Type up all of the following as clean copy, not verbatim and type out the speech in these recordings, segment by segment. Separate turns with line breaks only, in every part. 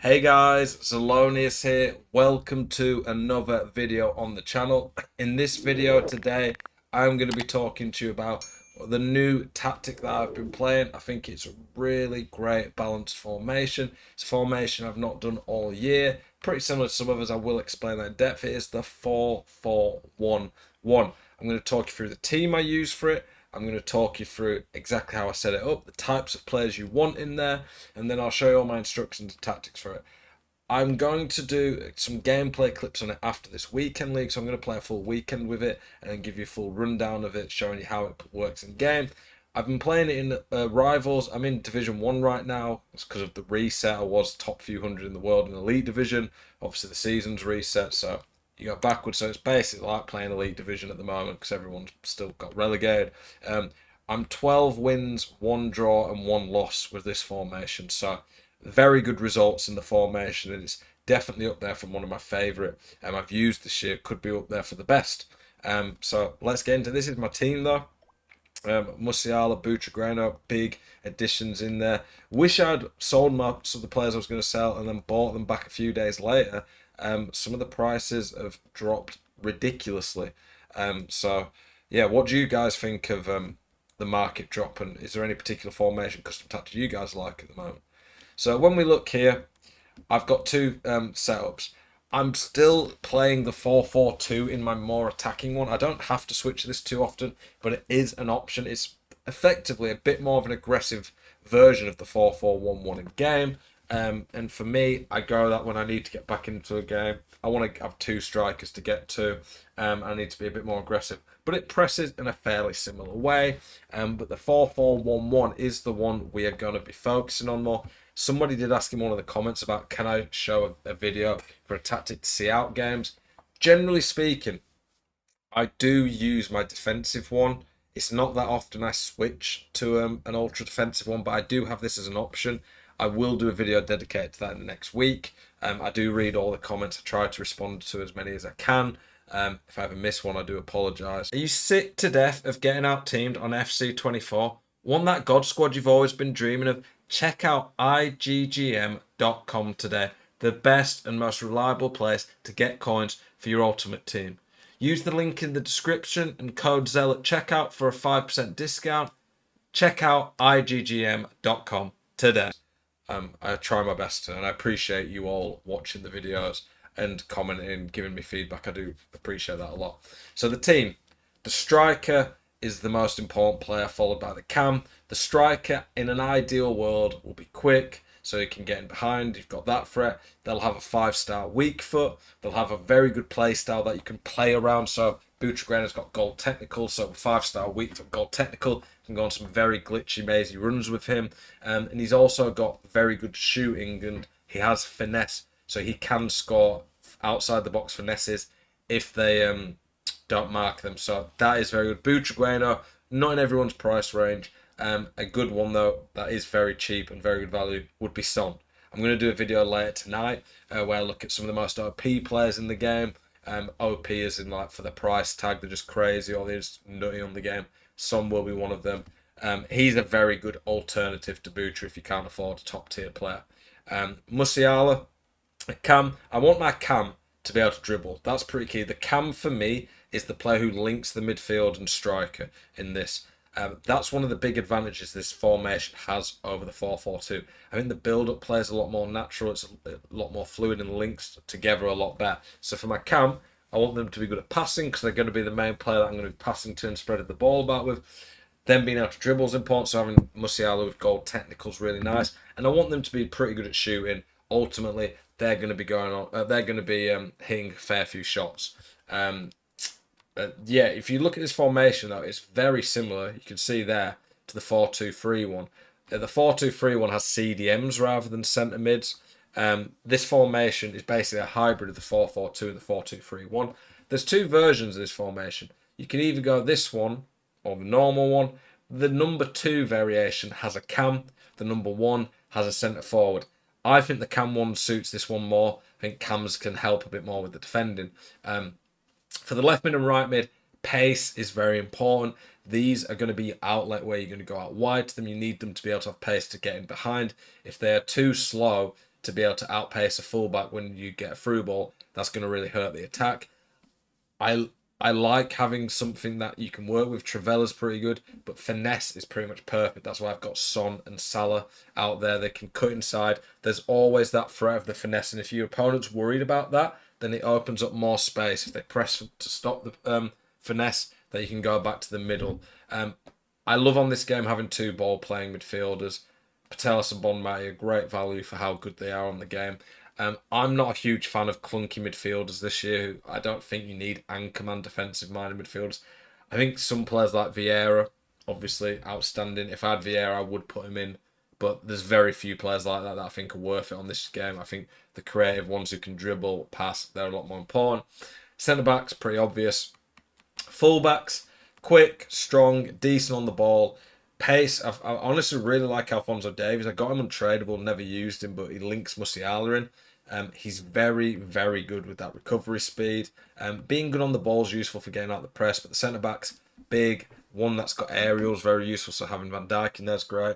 Hey guys, Zelonius here. Welcome to another video on the channel. In this video today, I'm going to be talking to you about the new tactic that I've been playing. I think it's a really great balanced formation. It's a formation I've not done all year. Pretty similar to some others. I will explain that in depth. It is the 4-4-1-1. I'm going to talk you through the team I use for it. I'm going to talk you through exactly how I set it up, the types of players you want in there, and then I'll show you all my instructions and tactics for it. I'm going to do some gameplay clips on it after this weekend league, so I'm going to play a full weekend with it and then give you a full rundown of it, showing you how it works in game. I've been playing it in Rivals. I'm in Division 1 right now. It's because of the reset. I was top few hundred in the world in Elite Division. Obviously, the season's reset, so you go backwards. So it's basically like playing Elite Division at the moment because everyone's still got relegated. I'm 12 wins, 1 draw, and 1 loss with this formation. So very good results in the formation, and it's definitely up there from one of my favourite. I've used this year. Could be up there for the best. So let's get into this. Is my team though. Musiala, Butragueno, big additions in there. Wish I'd sold some of the players I was going to sell and then bought them back a few days later. Some of the prices have dropped ridiculously. So, yeah, what do you guys think of the market drop? And is there any particular formation custom tactic you guys like at the moment? So when we look here, I've got two setups. I'm still playing the 4-4-2 in my more attacking one. I don't have to switch this too often, but it is an option. It's effectively a bit more of an aggressive version of the 4-4-1-1 in game. And for me, I go that when I need to get back into a game. I want to have two strikers to get to. I need to be a bit more aggressive. But it presses in a fairly similar way. But the 4-4-1-1 is the one we are going to be focusing on more. Somebody did ask in one of the comments about can I show a video for a tactic to see out games. Generally speaking, I do use my defensive one. It's not that often I switch to an ultra defensive one, but I do have this as an option. I will do a video dedicated to that in the next week. I do read all the comments. I try to respond to as many as I can. If I ever miss one, I do apologise. Are you sick to death of getting out teamed on FC24? Want that God squad you've always been dreaming of? Check out iggm.com today. The best and most reliable place to get coins for your ultimate team. Use the link in the description and code ZEL at checkout for a 5% discount. Check out iggm.com today. I try my best to, and I appreciate you all watching the videos and commenting, giving me feedback. I do appreciate that a lot. So the team, the striker is the most important player, followed by the cam. The striker in an ideal world will be quick, so he can get in behind. You've got that threat. They'll have a 5-star weak foot. They'll have a very good play style that you can play around. So Butragueno's got gold technical, so 5-star weak foot, gold technical. Can go on some very glitchy, mazy runs with him. And he's also got very good shooting, and he has finesse, so he can score outside the box finesses if they don't mark them. So that is very good. Butragueno, not in everyone's price range. A good one though that is very cheap and very good value would be Son. I'm going to do a video later tonight where I look at some of the most OP players in the game. OP is in like for the price tag, they're just crazy or they're just nutty on the game. Son will be one of them. He's a very good alternative to Butra if you can't afford a top tier player. Musiala, Cam, I want my Cam to be able to dribble. That's pretty key. The Cam for me is the player who links the midfield and striker in this. That's one of the big advantages this formation has over the 4-4-2. I think the build-up play is a lot more natural. It's a lot more fluid and links together a lot better. So for my Cam, I want them to be good at passing because they're going to be the main player that I'm going to be passing to and spreading the ball about with. Then being able to dribble is important, so having Musiala with gold technical is really nice. And I want them to be pretty good at shooting. Ultimately, they're going to be going on. They're going to be hitting a fair few shots. Yeah, if you look at this formation though, it's very similar. You can see there to the 4-2-3-1. The 4-2-3-1 has CDMs rather than centre mids. This formation is basically a hybrid of the 4-4-2 and the 4-2-3-1. There's two versions of this formation. You can either go this one or the normal one. The number 2 variation has a cam. The number 1 has a centre forward. I think the cam one suits this one more. I think cams can help a bit more with the defending. For the left mid and right mid, pace is very important. These are going to be outlet where you're going to go out wide to them. You need them to be able to have pace to get in behind. If they are too slow, to be able to outpace a fullback when you get a through ball. That's going to really hurt the attack. I I like having something that you can work with. Travella's pretty good, but finesse is pretty much perfect. That's why I've got Son and Salah out there. They can cut inside. There's always that threat of the finesse, and if your opponent's worried about that, then it opens up more space. If they press to stop the finesse, then you can go back to the middle. I love on this game having two ball playing midfielders. Patelis and Bonmati are great value for how good they are on the game. I'm not a huge fan of clunky midfielders this year. I don't think you need anchorman defensive minded midfielders. I think some players like Vieira, obviously outstanding. If I had Vieira, I would put him in. But there's very few players like that I think are worth it on this game. I think the creative ones who can dribble, pass, they're a lot more important. Centre backs, pretty obvious. Full-backs, quick, strong, decent on the ball. Pace, I honestly really like Alphonso Davies. I got him untradeable, never used him, but he links Musiala in. He's very, very good with that recovery speed. Being good on the ball is useful for getting out the press, but the centre backs, big, one that's got aerials, very useful. So having Van Dijk in there's great.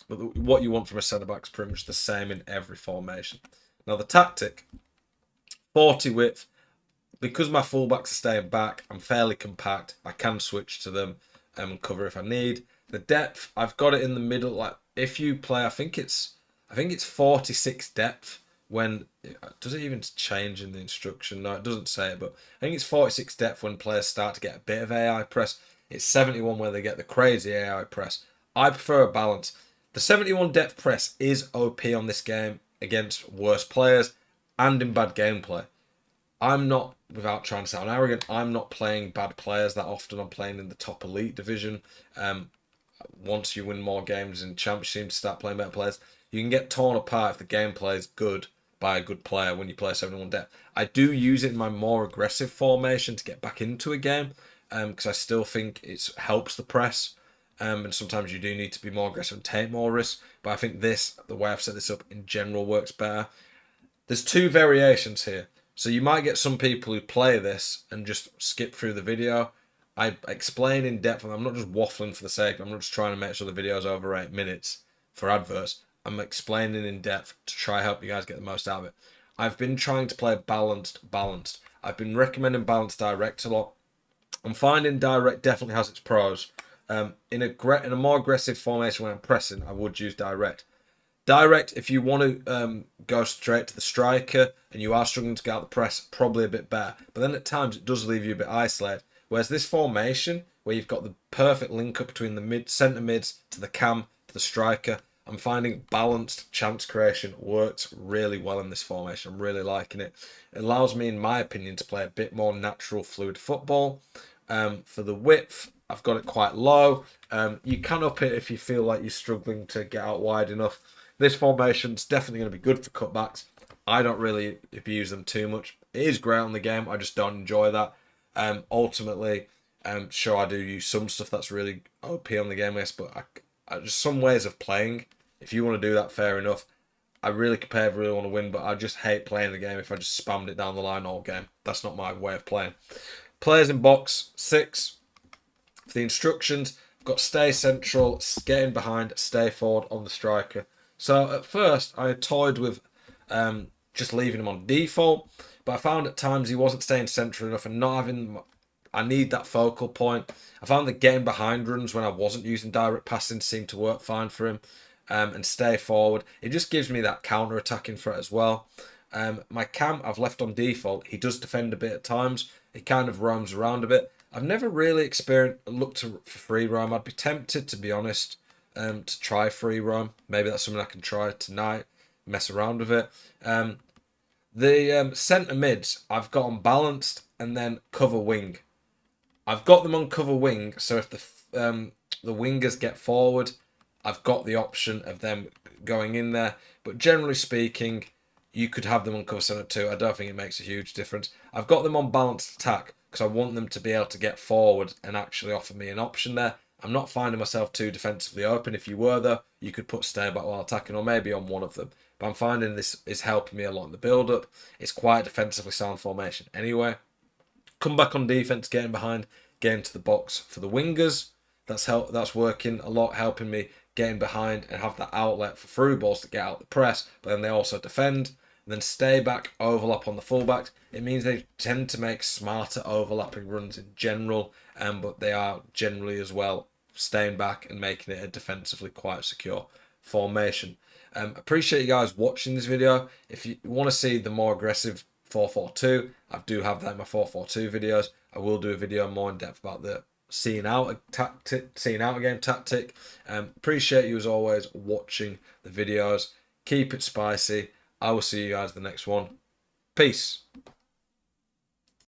But what you want from a centre back is pretty much the same in every formation. Now the tactic, 40 width. Because my fullbacks are staying back, I'm fairly compact. I can switch to them and cover if I need. The depth, I've got it in the middle. Like if you play, I think it's 46 depth. When does it even change in the instruction? No, it doesn't say it, but I think it's 46 depth when players start to get a bit of AI press. It's 71 where they get the crazy AI press. I prefer a balance. The 71 depth press is OP on this game against worse players and in bad gameplay. I'm not, without trying to sound arrogant, I'm not playing bad players that often. I'm playing in the top elite division. Once you win more games in Championship, you seem to start playing better players. You can get torn apart if the gameplay is good by a good player when you play 71 depth. I do use it in my more aggressive formation to get back into a game because I still think it helps the press. And sometimes you do need to be more aggressive and take more risks. But I think the way I've set this up in general works better. There's two variations here. So you might get some people who play this and just skip through the video. I explain in depth, and I'm not just waffling for the sake. I'm not just trying to make sure the video's over 8 minutes for adverts. I'm explaining in depth to try help you guys get the most out of it. I've been trying to play balanced. I've been recommending balanced direct a lot. I'm finding direct definitely has its pros. In a more aggressive formation when I'm pressing, I would use direct. Direct, if you want to go straight to the striker and you are struggling to get out the press, probably a bit better. But then at times it does leave you a bit isolated. Whereas this formation, where you've got the perfect link up between the centre mids to the cam to the striker, I'm finding balanced chance creation works really well in this formation. I'm really liking it. It allows me, in my opinion, to play a bit more natural, fluid football. For the width, I've got it quite low. You can up it if you feel like you're struggling to get out wide enough. This formation's definitely going to be good for cutbacks. I don't really abuse them too much. It is great on the game. I just don't enjoy that. Ultimately, sure, I do use some stuff that's really OP on the game list, but I just some ways of playing. If you want to do that, fair enough. I really compare, really want to win, but I just hate playing the game if I just spammed it down the line all game. That's not my way of playing. Players in box 6. For the instructions, I've got stay central, get in behind, stay forward on the striker. So at first, I toyed with just leaving him on default, but I found at times he wasn't staying central enough and not having. I need that focal point. I found that getting behind runs when I wasn't using direct passing seemed to work fine for him, and stay forward. It just gives me that counter attacking threat as well. My cam I've left on default. He does defend a bit at times. He kind of roams around a bit. I've never really looked for free roam. I'd be tempted, to be honest, to try free roam. Maybe that's something I can try tonight. Mess around with it. The centre mids I've got on balanced and then cover wing. I've got them on cover wing, so if the wingers get forward, I've got the option of them going in there. But generally speaking, you could have them on cover centre too. I don't think it makes a huge difference. I've got them on balanced attack because I want them to be able to get forward and actually offer me an option there. I'm not finding myself too defensively open. If you were though, you could put stay back while attacking, or maybe on one of them. But I'm finding this is helping me a lot in the build-up. It's quite a defensively sound formation anyway. Come back on defense, getting behind, getting to the box for the wingers. That's working a lot, helping me getting behind and have that outlet for through balls to get out the press, but then they also defend and then stay back, overlap on the fullbacks. It means they tend to make smarter overlapping runs in general, but they are generally as well staying back and making it a defensively quite secure formation. Appreciate you guys watching this video. If you want to see the more aggressive 4-4-2, I do have that in my 4-4-2 videos. I will do a video more in depth about the seeing out a game tactic. Appreciate you as always watching the videos. Keep it spicy. I will see you guys in the next one. Peace.